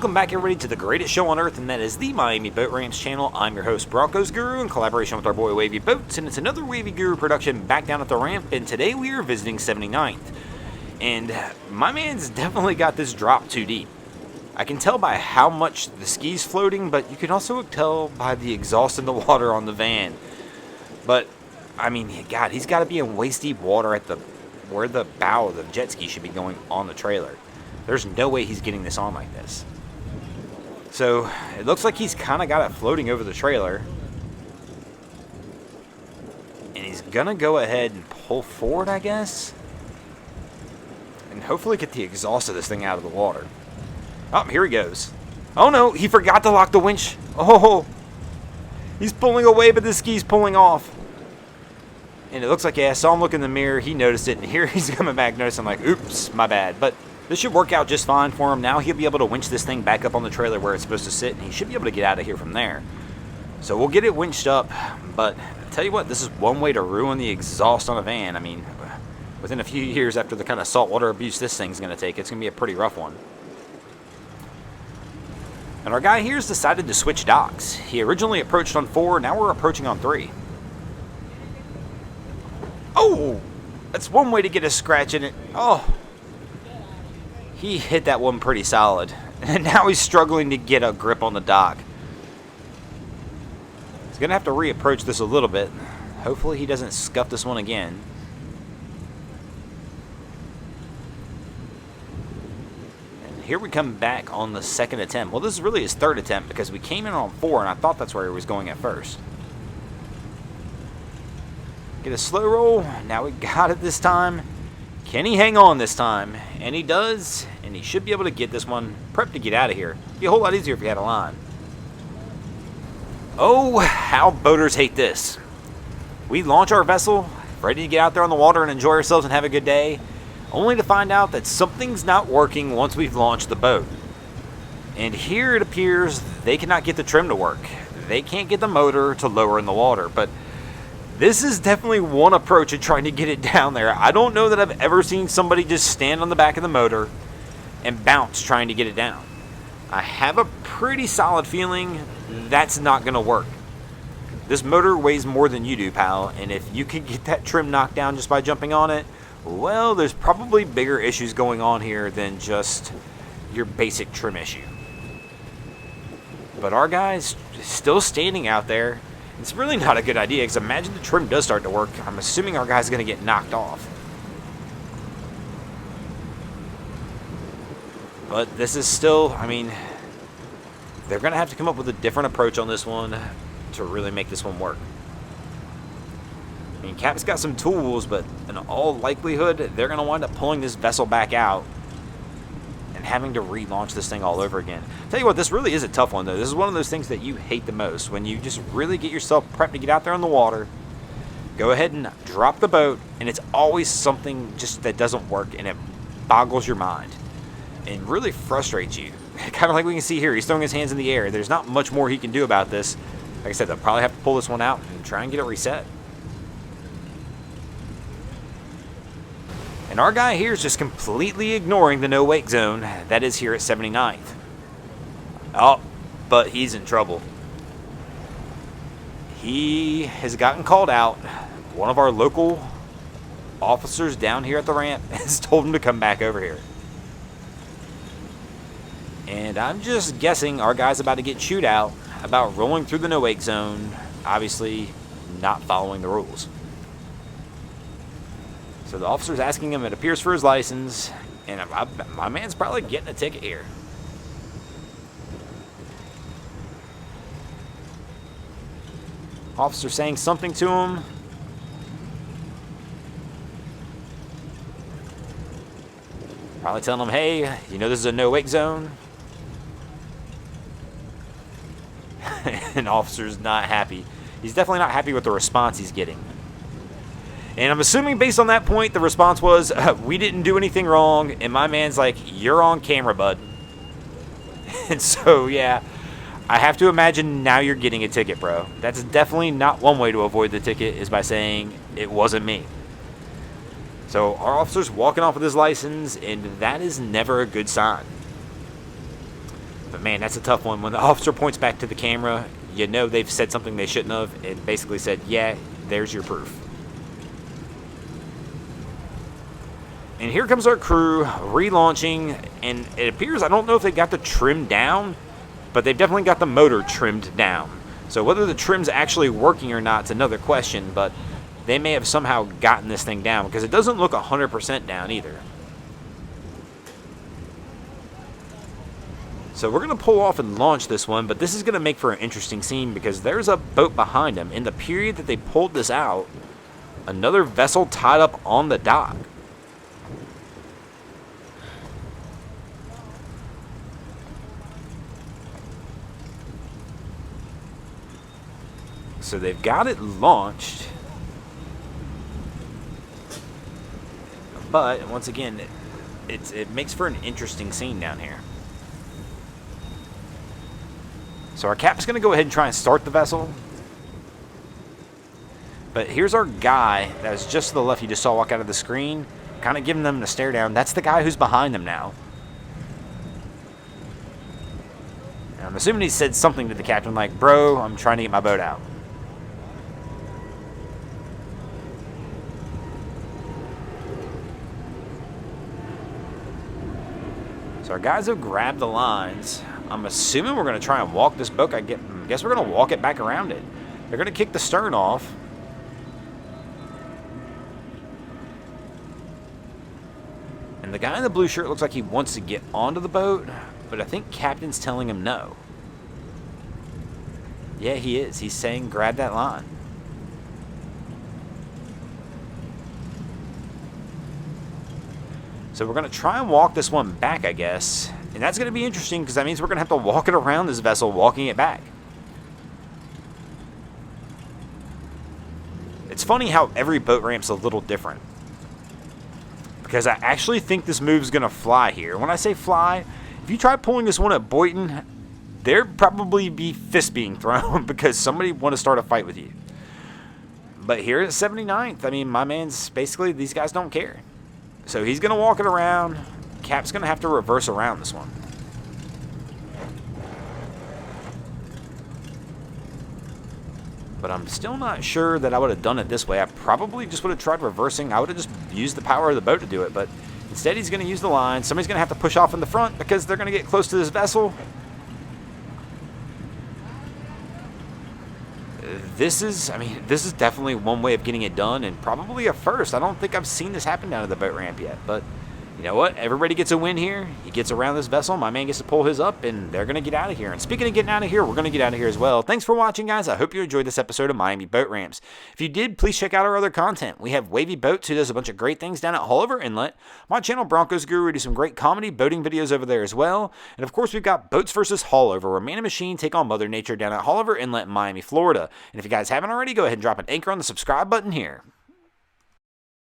Welcome back, everybody, to the greatest show on earth, and that is the Miami Boat Ramps channel. I'm your host, Broncos Guru, in collaboration with our boy Wavy Boats, and it's another Wavy Guru production back down at the ramp, and today we are visiting 79th. And my man's definitely got this drop too deep. I can tell by how much the ski's floating, but you can also tell by the exhaust in the water on the van. But, I mean, God, he's got to be in waist-deep water at where the bow of the jet ski should be going on the trailer. There's no way he's getting this on like this. So, it looks like he's kind of got it floating over the trailer. And he's going to go ahead and pull forward, I guess. And hopefully get the exhaust of this thing out of the water. Oh, here he goes. Oh no, he forgot to lock the winch. Oh, he's pulling away, but the ski's pulling off. And it looks like, yeah, I saw him look in the mirror. He noticed it, and here he's coming back noticing, like, oops, my bad. But this should work out just fine for him. Now he'll be able to winch this thing back up on the trailer where it's supposed to sit, and he should be able to get out of here from there. So we'll get it winched up, but I tell you what, this is one way to ruin the exhaust on a van. I mean, within a few years after the kind of saltwater abuse this thing's going to take, it's going to be a pretty rough one. And our guy here's decided to switch docks. He originally approached on 4, now we're approaching on 3. Oh! That's one way to get a scratch in it. Oh! He hit that one pretty solid. And now he's struggling to get a grip on the dock. He's going to have to reapproach this a little bit. Hopefully he doesn't scuff this one again. And here we come back on the second attempt. Well, this is really his third attempt because we came in on 4 and I thought that's where he was going at first. Get a slow roll. Now we got it this time. Can he hang on this time? And he does, and he should be able to get this one prepped to get out of here. It'd be a whole lot easier if he had a line. Oh, how boaters hate this. We launch our vessel, ready to get out there on the water and enjoy ourselves and have a good day, only to find out that something's not working once we've launched the boat. And here it appears they cannot get the trim to work. They can't get the motor to lower in the water, but this is definitely one approach of trying to get it down there. I don't know that I've ever seen somebody just stand on the back of the motor and bounce trying to get it down. I have a pretty solid feeling that's not going to work. This motor weighs more than you do, pal, and if you can get that trim knocked down just by jumping on it, well, there's probably bigger issues going on here than just your basic trim issue. But our guy's still standing out there. It's really not a good idea, because imagine the trim does start to work. I'm assuming our guy's going to get knocked off. But this is still, I mean, they're going to have to come up with a different approach on this one to really make this one work. I mean, Cap's got some tools, but in all likelihood, they're going to wind up pulling this vessel back out and having to relaunch this thing all over again. Tell you what, this really is a tough one, though. This is one of those things that you hate the most. When you just really get yourself prepped to get out there on the water, go ahead and drop the boat, and it's always something just that doesn't work, and it boggles your mind and really frustrates you. Kind of like we can see here, he's throwing his hands in the air. There's not much more he can do about this. Like I said, they'll probably have to pull this one out and try and get it reset. And our guy here is just completely ignoring the no-wake zone that is here at 79th. Oh, but he's in trouble. He has gotten called out. One of our local officers down here at the ramp has told him to come back over here. And I'm just guessing our guy's about to get chewed out about rolling through the no-wake zone, obviously not following the rules. So the officer's asking him, it appears, for his license, and my man's probably getting a ticket here. Officer saying something to him. Probably telling him, hey, you know this is a no-wake zone. And officer's not happy. He's definitely not happy with the response he's getting. And I'm assuming based on that point, the response was, we didn't do anything wrong. And my man's like, you're on camera, bud. And so, yeah, I have to imagine now you're getting a ticket, bro. That's definitely not one way to avoid the ticket, is by saying, it wasn't me. So our officer's walking off with his license, and that is never a good sign. But man, that's a tough one. When the officer points back to the camera, you know they've said something they shouldn't have, and basically said, yeah, there's your proof. And here comes our crew relaunching, and it appears, I don't know if they got the trim down, but they've definitely got the motor trimmed down. So whether the trim's actually working or not is another question, but they may have somehow gotten this thing down, because it doesn't look 100% down either. So we're going to pull off and launch this one, but this is going to make for an interesting scene, because there's a boat behind them. In the period that they pulled this out, another vessel tied up on the dock. So they've got it launched, but once again, it makes for an interesting scene down here. So our captain's going to go ahead and try and start the vessel. But here's our guy that was just to the left, you just saw walk out of the screen, kind of giving them the stare down. That's the guy who's behind them now. And I'm assuming he said something to the captain like, bro, I'm trying to get my boat out. So our guys have grabbed the lines. I'm assuming we're going to try and walk this boat. I guess we're going to walk it back around it. They're going to kick the stern off. And the guy in the blue shirt looks like he wants to get onto the boat, but I think captain's telling him no. Yeah, he is. He's saying grab that line. So we're going to try and walk this one back, I guess. And that's going to be interesting, because that means we're going to have to walk it around this vessel, walking it back. It's funny how every boat ramp's a little different, because I actually think this move's going to fly here. When I say fly, if you try pulling this one at Boynton, there'd probably be fists being thrown because somebody want to start a fight with you. But here at 79th, I mean, my man's basically, these guys don't care. So he's going to walk it around. Cap's going to have to reverse around this one. But I'm still not sure that I would have done it this way. I probably just would have tried reversing. I would have just used the power of the boat to do it. But instead, he's going to use the line. Somebody's going to have to push off in the front because they're going to get close to this vessel. This is definitely one way of getting it done, and probably a first. I don't think I've seen this happen down at the boat ramp yet, but you know what? Everybody gets a win here. He gets around this vessel. My man gets to pull his up, and they're going to get out of here. And speaking of getting out of here, we're going to get out of here as well. Thanks for watching, guys. I hope you enjoyed this episode of Miami Boat Ramps. If you did, please check out our other content. We have Wavy Boats, who does a bunch of great things down at Haulover Inlet. My channel, Broncos Guru, we do some great comedy boating videos over there as well. And of course, we've got Boats vs. Haulover, where man and machine take on Mother Nature down at Haulover Inlet in Miami, Florida. And if you guys haven't already, go ahead and drop an anchor on the subscribe button here.